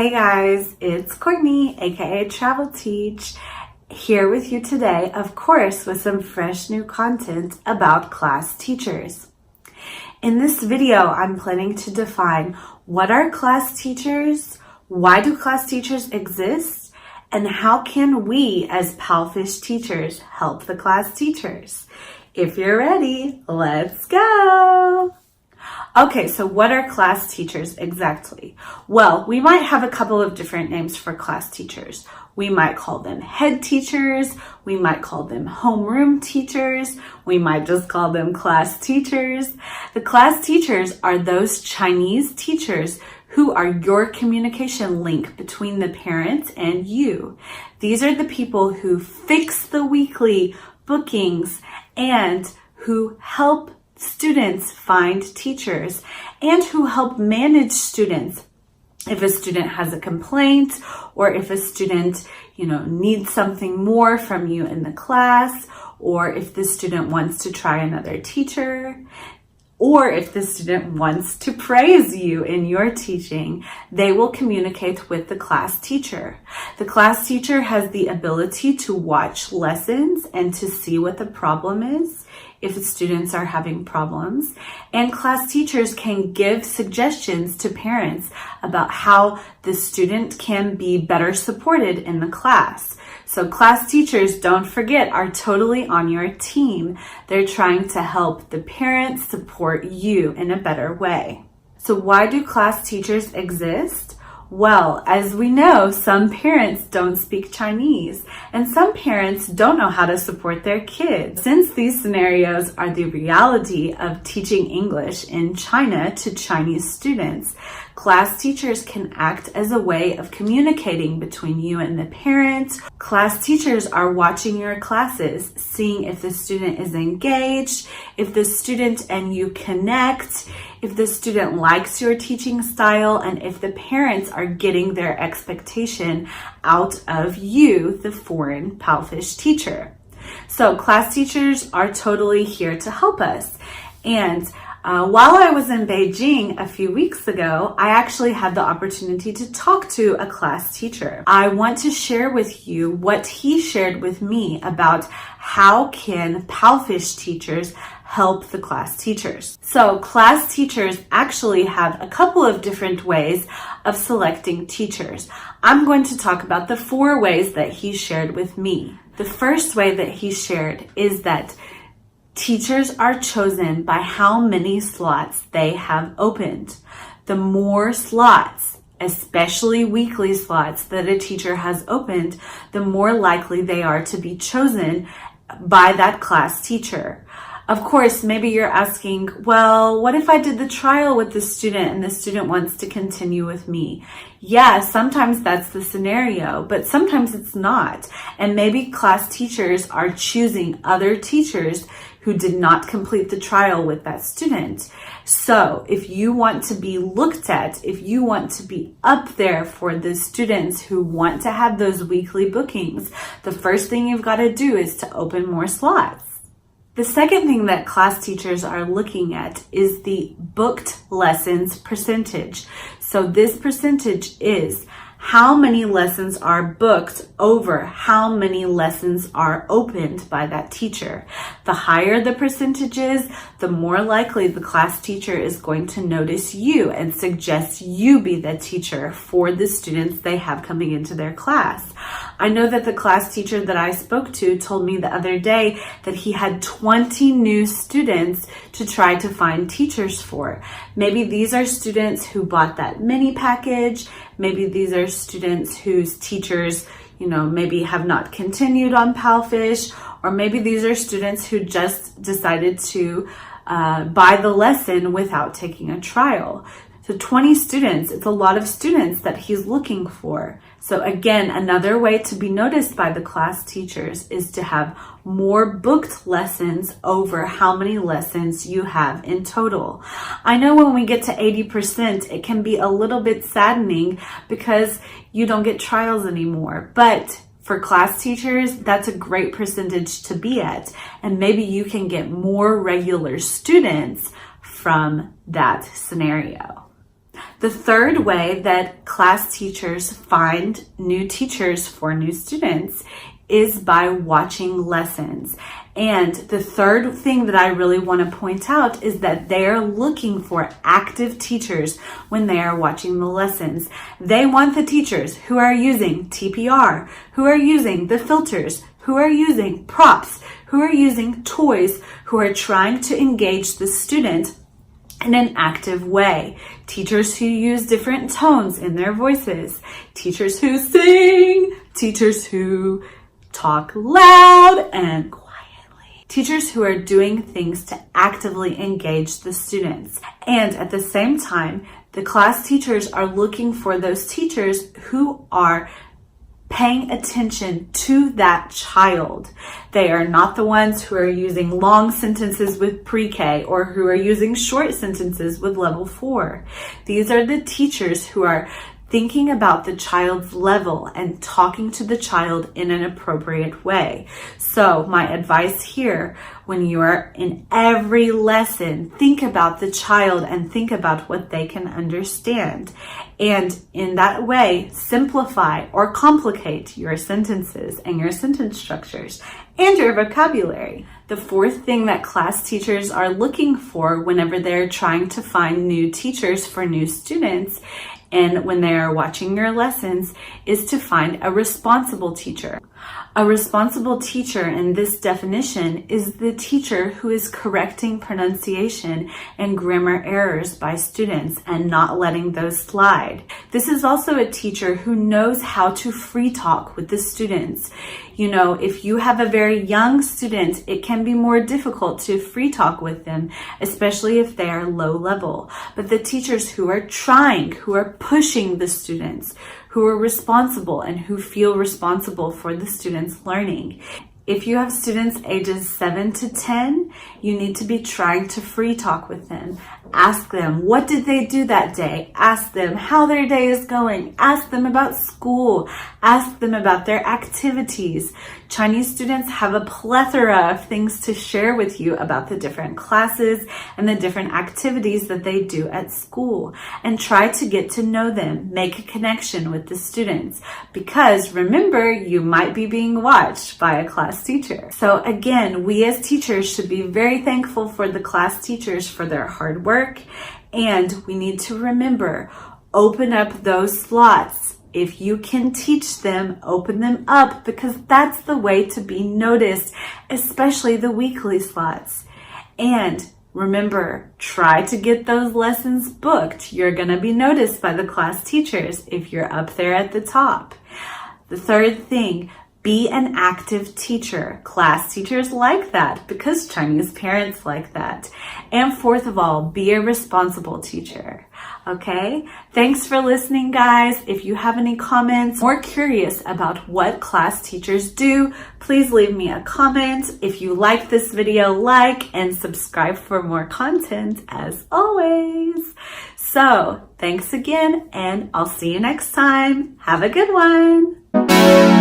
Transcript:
Hey guys, it's Courtney AKA Travel Teach here with you today, of course, with some fresh new content about class teachers. In this video, I'm planning to define what are class teachers, why do class teachers exist, and how can we as PalFish teachers help the class teachers? If you're ready, let's go! Okay, so what are class teachers exactly? Well, we might have a couple of different names for class teachers. We might call them head teachers, we might call them homeroom teachers, we might just call them class teachers. The class teachers are those Chinese teachers who are your communication link between the parents and you. These are the people who fix the weekly bookings and who help students find teachers and who help manage students. If a student has a complaint or if a student, needs something more from you in the class, or if the student wants to try another teacher, or if the student wants to praise you in your teaching, they will communicate with the class teacher. The class teacher has the ability to watch lessons and to see what the problem is if the students are having problems. And class teachers can give suggestions to parents about how the student can be better supported in the class. So class teachers, don't forget, are totally on your team. They're trying to help the parents support you in a better way. So why do class teachers exist? Well, as we know, some parents don't speak Chinese, and some parents don't know how to support their kids. Since these scenarios are the reality of teaching English in China to Chinese students, class teachers can act as a way of communicating between you and the parents. Class teachers are watching your classes, seeing if the student is engaged, if the student and you connect, if the student likes your teaching style, and if the parents are getting their expectation out of you, the foreign PalFish teacher. So class teachers are totally here to help us. And while I was in Beijing a few weeks ago, I actually had the opportunity to talk to a class teacher. I want to share with you what he shared with me about how can PalFish teachers help the class teachers. So class teachers actually have a couple of different ways of selecting teachers. I'm going to talk about the 4 ways that he shared with me. The first way that he shared is that teachers are chosen by how many slots they have opened. The more slots, especially weekly slots, that a teacher has opened, the more likely they are to be chosen by that class teacher. Of course, maybe you're asking, well, what if I did the trial with the student and the student wants to continue with me? Yeah, sometimes that's the scenario, but sometimes it's not. And maybe class teachers are choosing other teachers who did not complete the trial with that student. So if you want to be looked at, if you want to be up there for the students who want to have those weekly bookings, the first thing you've got to do is to open more slots. The second thing that class teachers are looking at is the booked lessons percentage. So this percentage is how many lessons are booked over how many lessons are opened by that teacher. The higher the percentage is, the more likely the class teacher is going to notice you and suggest you be the teacher for the students they have coming into their class. I know that the class teacher that I spoke to told me the other day that he had 20 new students to try to find teachers for. Maybe these are students who bought that mini package. Maybe these are students whose teachers, maybe have not continued on PalFish, or maybe these are students who just decided to buy the lesson without taking a trial. So 20 students, it's a lot of students that he's looking for. So again, another way to be noticed by the class teachers is to have more booked lessons over how many lessons you have in total. I know when we get to 80%, it can be a little bit saddening because you don't get trials anymore. But for class teachers, that's a great percentage to be at. And maybe you can get more regular students from that scenario. The third way that class teachers find new teachers for new students is by watching lessons. And the third thing that I really want to point out is that they are looking for active teachers when they are watching the lessons. They want the teachers who are using TPR, who are using the filters, who are using props, who are using toys, who are trying to engage the student in an active way. Teachers who use different tones in their voices, teachers who sing, teachers who talk loud and quietly, teachers who are doing things to actively engage the students. And at the same time, the class teachers are looking for those teachers who are paying attention to that child. They are not the ones who are using long sentences with pre-K or who are using short sentences with level 4. These are the teachers who are thinking about the child's level and talking to the child in an appropriate way. So my advice here, when you are in every lesson, think about the child and think about what they can understand. And in that way, simplify or complicate your sentences and your sentence structures and your vocabulary. The fourth thing that class teachers are looking for whenever they're trying to find new teachers for new students and when they are watching your lessons is to find a responsible teacher. A responsible teacher in this definition is the teacher who is correcting pronunciation and grammar errors by students and not letting those slide. This is also a teacher who knows how to free talk with the students. You know, if you have a very young student, it can be more difficult to free talk with them, especially if they are low level. But the teachers who are trying, who are pushing the students, who are responsible and who feel responsible for the students' learning. If you have students ages 7 to 10, you need to be trying to free talk with them. Ask them, what did they do that day? Ask them how their day is going. Ask them about school. Ask them about their activities. Chinese students have a plethora of things to share with you about the different classes and the different activities that they do at school. And try to get to know them. Make a connection with the students. Because remember, you might be being watched by a class teacher. So again, we as teachers should be very thankful for the class teachers for their hard work. And we need to remember, open up those slots. If you can teach them, open them up because that's the way to be noticed, especially the weekly slots. And remember, try to get those lessons booked. You're going to be noticed by the class teachers if you're up there at the top. The third thing, be an active teacher. Class teachers like that because Chinese parents like that. And fourth of all, be a responsible teacher. Okay? Thanks for listening, guys. If you have any comments or curious about what class teachers do, please leave me a comment. If you like this video, like and subscribe for more content as always. So, thanks again, and I'll see you next time. Have a good one.